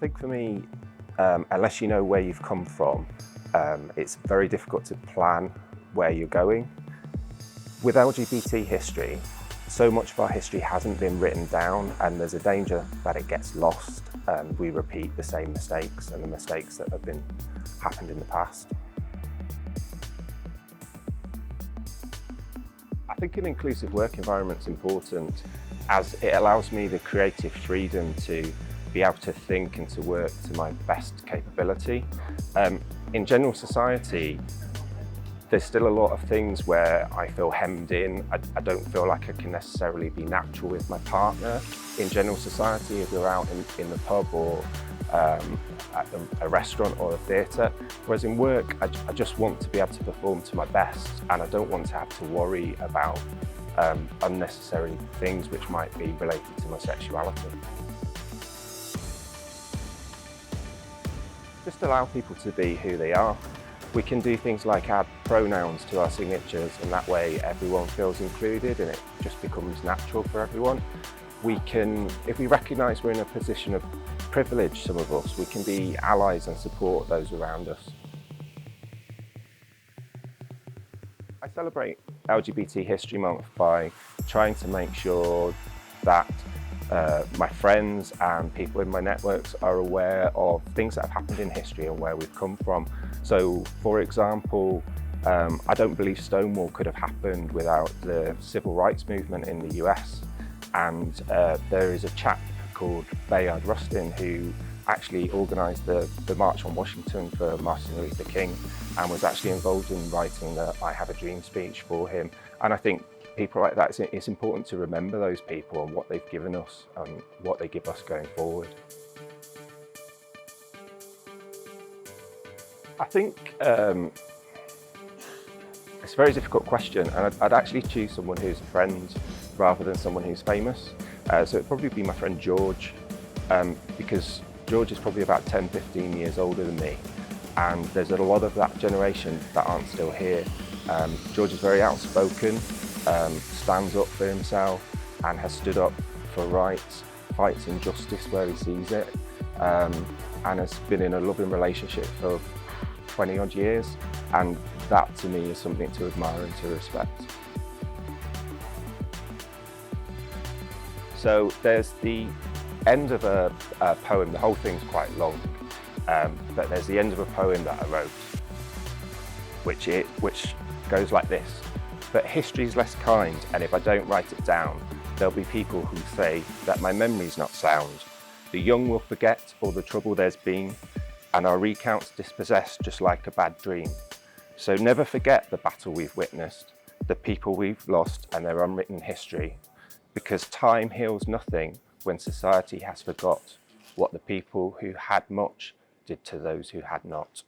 think for me, unless you know where you've come from, it's very difficult to plan where you're going. With LGBT history, so much of our history hasn't been written down, and there's a danger that it gets lost and we repeat the same mistakes and the mistakes that have happened in the past. I think an inclusive work environment is important as it allows me the creative freedom to be able to think and to work to my best capability. In general society, there's still a lot of things where I feel hemmed in. I don't feel like I can necessarily be natural with my partner. In general society, if you're out in the pub or at a restaurant or a theatre, whereas in work, I just want to be able to perform to my best, and I don't want to have to worry about unnecessary things which might be related to my sexuality. Just allow people to be who they are. We can do things like add pronouns to our signatures, and that way everyone feels included and it just becomes natural for everyone. We can, if we recognise we're in a position of privilege, some of us, we can be allies and support those around us. I celebrate LGBT History Month by trying to make sure that my friends and people in my networks are aware of things that have happened in history and where we've come from. So, for example, I don't believe Stonewall could have happened without the civil rights movement in the US. And there is a chap called Bayard Rustin who actually organised the March on Washington for Martin Luther King and was actually involved in writing the I Have a Dream speech for him. And I think people like that, it's important to remember those people and what they've given us and what they give us going forward. I think it's a very difficult question, and I'd actually choose someone who's a friend rather than someone who's famous. So it'd probably be my friend George, because George is probably about 10, 15 years older than me, and there's a lot of that generation that aren't still here. George is very outspoken, stands up for himself and has stood up for rights, fights injustice where he sees it, and has been in a loving relationship for 20 odd years, and that to me is something to admire and to respect. So there's the end of a poem, the whole thing's quite long, but there's the end of a poem that I wrote, which goes like this. But history's less kind, and if I don't write it down, there'll be people who say that my memory's not sound. The young will forget all the trouble there's been, and our recounts dispossessed just like a bad dream. So never forget the battle we've witnessed, the people we've lost and their unwritten history, because time heals nothing when society has forgot what the people who had much did to those who had not.